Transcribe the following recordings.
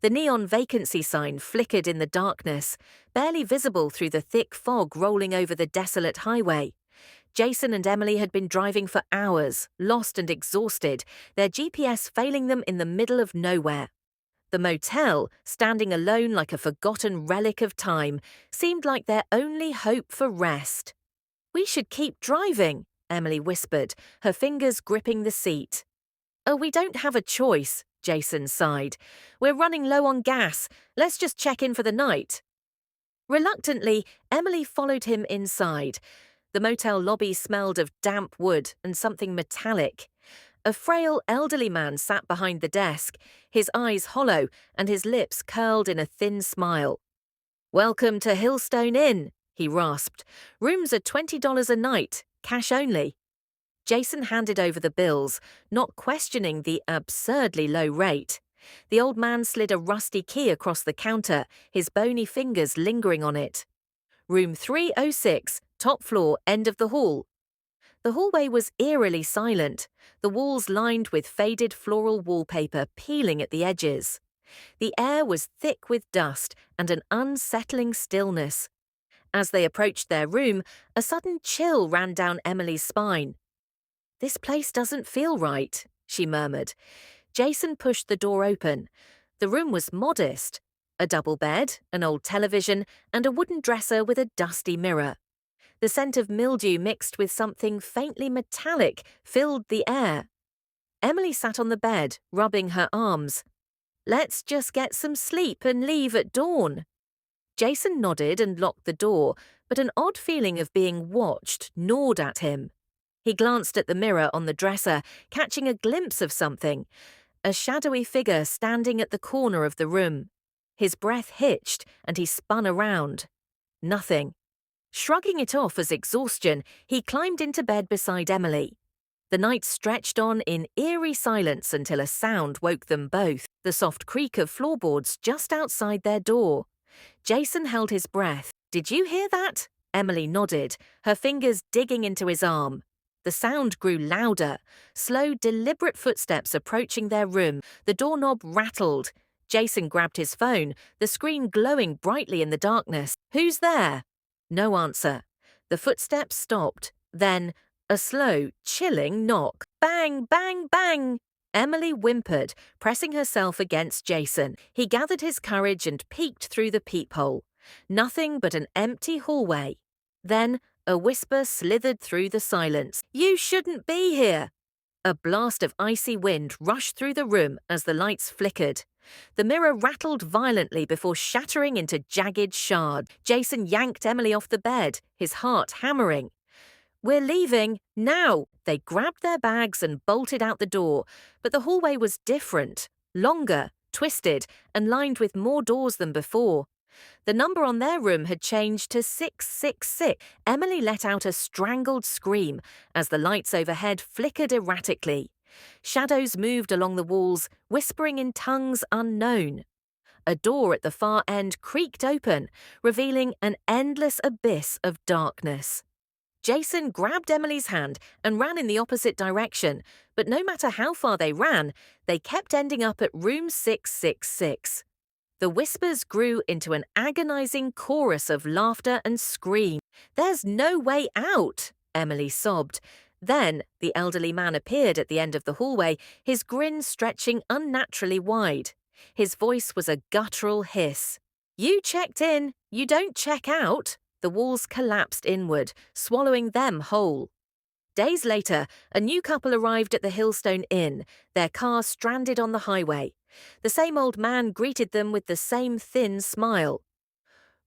The neon vacancy sign flickered in the darkness, barely visible through the thick fog rolling over the desolate highway. Jason and Emily had been driving for hours, lost and exhausted, their GPS failing them in the middle of nowhere. The motel, standing alone like a forgotten relic of time, seemed like their only hope for rest. "We should keep driving," Emily whispered, her fingers gripping the seat. "Oh, we don't have a choice," Jason sighed. "We're running low on gas. Let's just check in for the night." Reluctantly, Emily followed him inside. The motel lobby smelled of damp wood and something metallic. A frail, elderly man sat behind the desk, his eyes hollow and his lips curled in a thin smile. "Welcome to Hillstone Inn," he rasped. "Rooms are $20 a night, cash only." Jason handed over the bills, not questioning the absurdly low rate. The old man slid a rusty key across the counter, his bony fingers lingering on it. "Room 306, top floor, end of the hall." The hallway was eerily silent, the walls lined with faded floral wallpaper peeling at the edges. The air was thick with dust and an unsettling stillness. As they approached their room, a sudden chill ran down Emily's spine. "This place doesn't feel right," she murmured. Jason pushed the door open. The room was modest. A double bed, an old television, and a wooden dresser with a dusty mirror. The scent of mildew mixed with something faintly metallic filled the air. Emily sat on the bed, rubbing her arms. "Let's just get some sleep and leave at dawn." Jason nodded and locked the door, but an odd feeling of being watched gnawed at him. He glanced at the mirror on the dresser, catching a glimpse of something, a shadowy figure standing at the corner of the room. His breath hitched, and he spun around. Nothing. Shrugging it off as exhaustion, he climbed into bed beside Emily. The night stretched on in eerie silence until a sound woke them both, the soft creak of floorboards just outside their door. Jason held his breath. "Did you hear that?" Emily nodded, her fingers digging into his arm. The sound grew louder, slow, deliberate footsteps approaching their room. The doorknob rattled. Jason grabbed his phone, the screen glowing brightly in the darkness. "Who's there?" No answer. The footsteps stopped. Then, a slow, chilling knock. Bang, bang, bang! Emily whimpered, pressing herself against Jason. He gathered his courage and peeked through the peephole. Nothing but an empty hallway. Then, a whisper slithered through the silence. "You shouldn't be here!" A blast of icy wind rushed through the room as the lights flickered. The mirror rattled violently before shattering into jagged shards. Jason yanked Emily off the bed, his heart hammering. "We're leaving, now!" They grabbed their bags and bolted out the door, but the hallway was different, longer, twisted, and lined with more doors than before. The number on their room had changed to 666. Emily let out a strangled scream as the lights overhead flickered erratically. Shadows moved along the walls, whispering in tongues unknown. A door at the far end creaked open, revealing an endless abyss of darkness. Jason grabbed Emily's hand and ran in the opposite direction, but no matter how far they ran, they kept ending up at room 666. The whispers grew into an agonizing chorus of laughter and screams. "There's no way out," Emily sobbed. Then the elderly man appeared at the end of the hallway, his grin stretching unnaturally wide. His voice was a guttural hiss. "You checked in, you don't check out." The walls collapsed inward, swallowing them whole. Days later, a new couple arrived at the Hillstone Inn, their car stranded on the highway. The same old man greeted them with the same thin smile.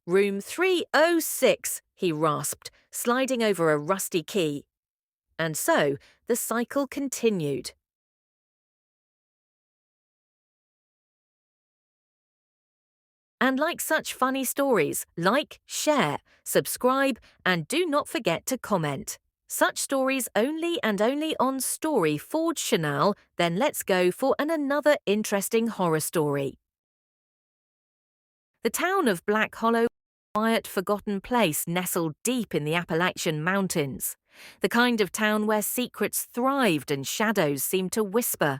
"Room 306, he rasped, sliding over a rusty key. And so, the cycle continued. And like such funny stories, like, share, subscribe, and do not forget to comment. Such stories only and only on StoryForge channel. Then let's go for another interesting horror story. The town of Black Hollow is a quiet, forgotten place nestled deep in the Appalachian Mountains. The kind of town where secrets thrived and shadows seemed to whisper.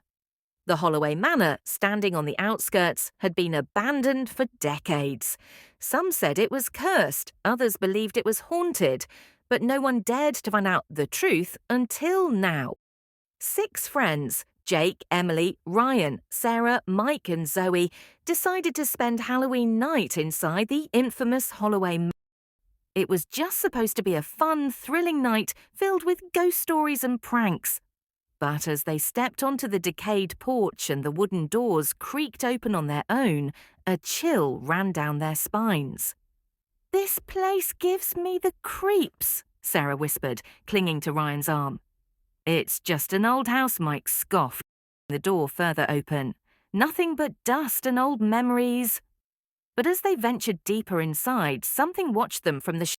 The Holloway Manor, standing on the outskirts, had been abandoned for decades. Some said it was cursed, others believed it was haunted, but no one dared to find out the truth until now. 6 friends, Jake, Emily, Ryan, Sarah, Mike and Zoe, decided to spend Halloween night inside the infamous Holloway Manor. It was just supposed to be a fun, thrilling night filled with ghost stories and pranks. But as they stepped onto the decayed porch and the wooden doors creaked open on their own, a chill ran down their spines. "This place gives me the creeps," Sarah whispered, clinging to Ryan's arm. "It's just an old house," Mike scoffed, the door further open. "Nothing but dust and old memories." But as they ventured deeper inside, something watched them from the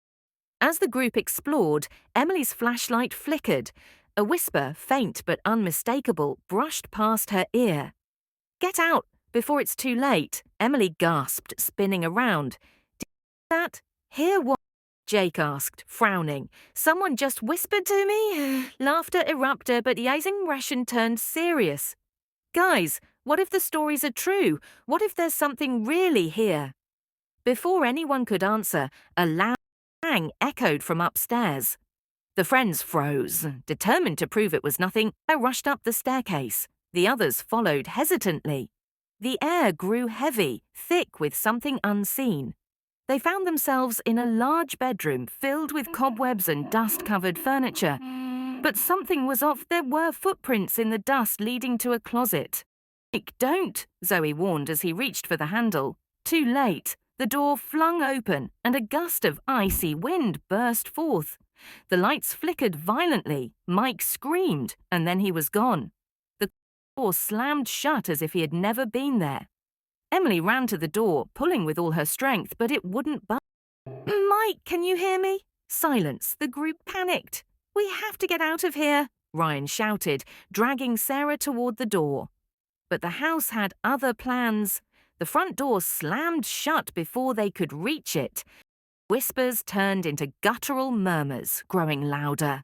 As the group explored, Emily's flashlight flickered. A whisper, faint but unmistakable, brushed past her ear. "Get out, before it's too late," Emily gasped, spinning around. "Did you hear that? Hear what?" Jake asked, frowning. "Someone just whispered to me." Laughter erupted, but Yazing Ration turned serious. "Guys, what if the stories are true? What if there's something really here?" Before anyone could answer, a loud bang echoed from upstairs. The friends froze. Determined to prove it was nothing, I rushed up the staircase. The others followed hesitantly. The air grew heavy, thick with something unseen. They found themselves in a large bedroom filled with cobwebs and dust-covered furniture. But something was off. There were footprints in the dust leading to a closet. "Nick, don't," Zoe warned as he reached for the handle. Too late. The door flung open, and a gust of icy wind burst forth. The lights flickered violently. Mike screamed, and then he was gone. The door slammed shut as if he had never been there. Emily ran to the door, pulling with all her strength, but it wouldn't budge. "Mike, can you hear me?" Silence. The group panicked. "We have to get out of here," Ryan shouted, dragging Sarah toward the door. But the house had other plans. The front door slammed shut before they could reach it. Whispers turned into guttural murmurs, growing louder.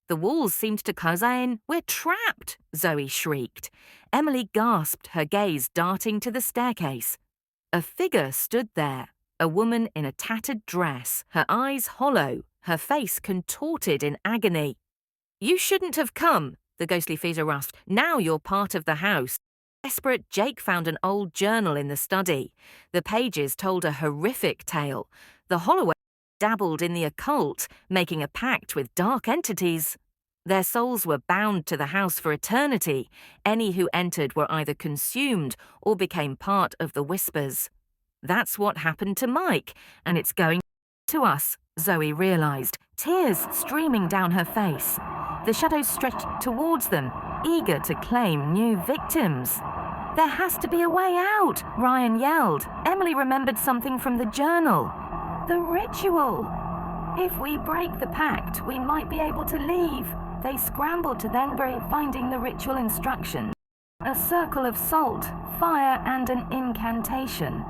The walls seemed to close in. "We're trapped!" Zoe shrieked. Emily gasped, her gaze darting to the staircase. A figure stood there, a woman in a tattered dress, her eyes hollow, her face contorted in agony. "You shouldn't have come," the ghostly figure rasped. "Now you're part of the house." Desperate, Jake found an old journal in the study. The pages told a horrific tale. The Holloway dabbled in the occult, making a pact with dark entities. Their souls were bound to the house for eternity. Any who entered were either consumed or became part of the whispers. That's what happened to Mike, and it's going to us, Zoe realized, tears streaming down her face. The shadows stretched towards them, eager to claim new victims. "There has to be a way out," Ryan yelled. Emily remembered something from the journal. "The ritual. If we break the pact, we might be able to leave." They scrambled to then finding the ritual instructions. A circle of salt, fire, and an incantation.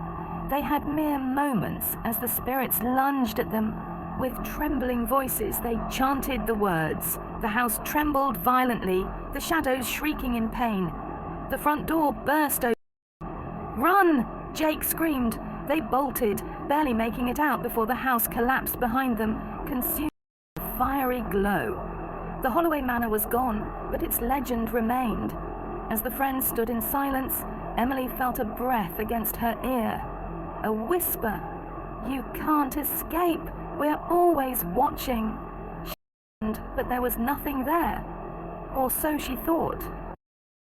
They had mere moments as the spirits lunged at them. With trembling voices, they chanted the words. The house trembled violently, the shadows shrieking in pain. The front door burst open. "Run!" Jake screamed. They bolted, barely making it out before the house collapsed behind them, consumed in a fiery glow. The Holloway Manor was gone, but its legend remained. As the friends stood in silence, Emily felt a breath against her ear. A whisper. "You can't escape. We're always watching." But there was nothing there. Or so she thought.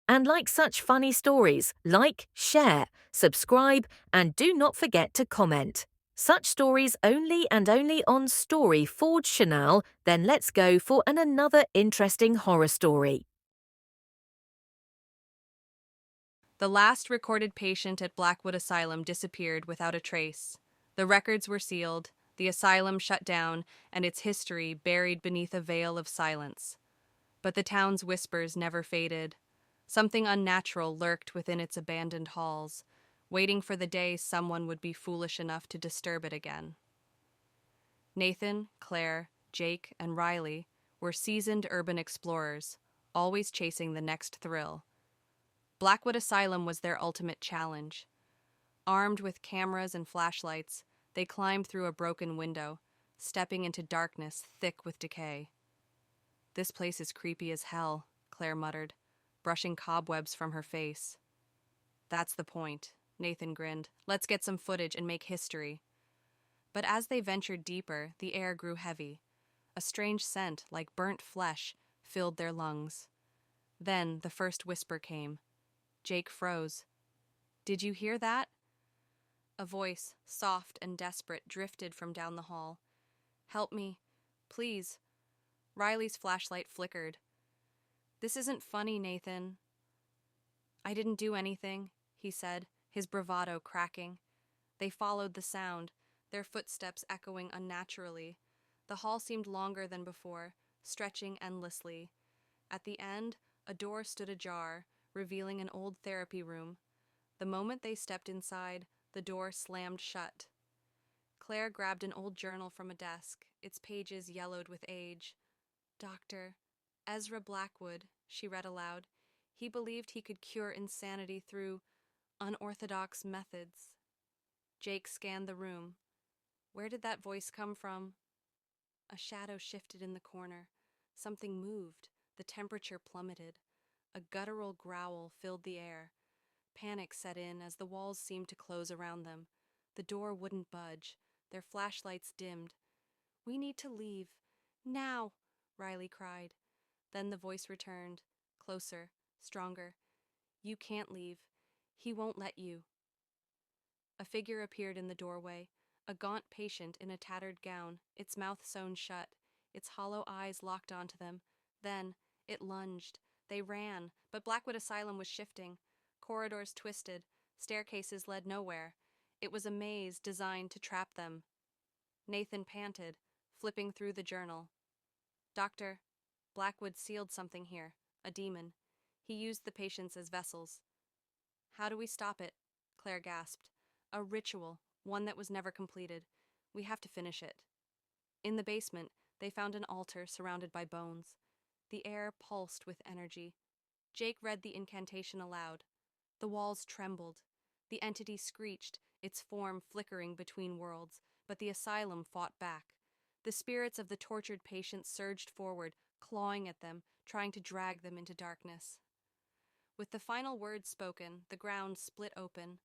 And like such funny stories, like, share, subscribe, and do not forget to comment. Such stories only and only on StoryForge channel. Then let's go for another interesting horror story. The last recorded patient at Blackwood Asylum disappeared without a trace. The records were sealed, the asylum shut down, and its history buried beneath a veil of silence. But the town's whispers never faded. Something unnatural lurked within its abandoned halls, waiting for the day someone would be foolish enough to disturb it again. Nathan, Claire, Jake, and Riley were seasoned urban explorers, always chasing the next thrill. Blackwood Asylum was their ultimate challenge. Armed with cameras and flashlights, they climbed through a broken window, stepping into darkness thick with decay. "This place is creepy as hell," Claire muttered, brushing cobwebs from her face. "That's the point," Nathan grinned. "Let's get some footage and make history." But as they ventured deeper, the air grew heavy. A strange scent, like burnt flesh, filled their lungs. Then the first whisper came. Jake froze. "Did you hear that?" A voice, soft and desperate, drifted from down the hall. "Help me. Please." Riley's flashlight flickered. "This isn't funny, Nathan." "I didn't do anything," he said, his bravado cracking. They followed the sound, their footsteps echoing unnaturally. The hall seemed longer than before, stretching endlessly. At the end, a door stood ajar, revealing an old therapy room. The moment they stepped inside, the door slammed shut. Claire grabbed an old journal from a desk, its pages yellowed with age. "Dr. Ezra Blackwood," she read aloud. "He believed he could cure insanity through unorthodox methods." Jake scanned the room. Where did that voice come from? A shadow shifted in the corner. Something moved. The temperature plummeted. A guttural growl filled the air. Panic set in as the walls seemed to close around them. The door wouldn't budge. Their flashlights dimmed. "We need to leave. Now!" Riley cried. Then the voice returned, closer, stronger. "You can't leave. He won't let you." A figure appeared in the doorway, a gaunt patient in a tattered gown, its mouth sewn shut, its hollow eyes locked onto them. Then it lunged. They ran, but Blackwood Asylum was shifting. Corridors twisted, staircases led nowhere. It was a maze designed to trap them. Nathan panted, flipping through the journal. "Doctor, Blackwood sealed something here, a demon. He used the patients as vessels." "How do we stop it?" Claire gasped. "A ritual, one that was never completed. We have to finish it." In the basement, they found an altar surrounded by bones. The air pulsed with energy. Jake read the incantation aloud. The walls trembled. The entity screeched, its form flickering between worlds, but the asylum fought back. The spirits of the tortured patients surged forward, clawing at them, trying to drag them into darkness. With the final words spoken, the ground split open.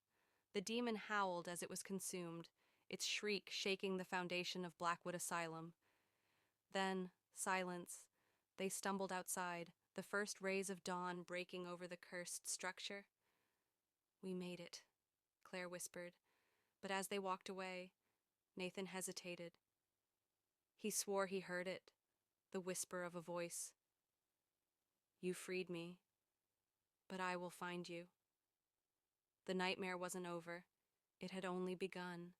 The demon howled as it was consumed, its shriek shaking the foundation of Blackwood Asylum. Then, silence. They stumbled outside, the first rays of dawn breaking over the cursed structure. "We made it," Claire whispered, but as they walked away, Nathan hesitated. He swore he heard it, the whisper of a voice. "You freed me, but I will find you." The nightmare wasn't over. It had only begun.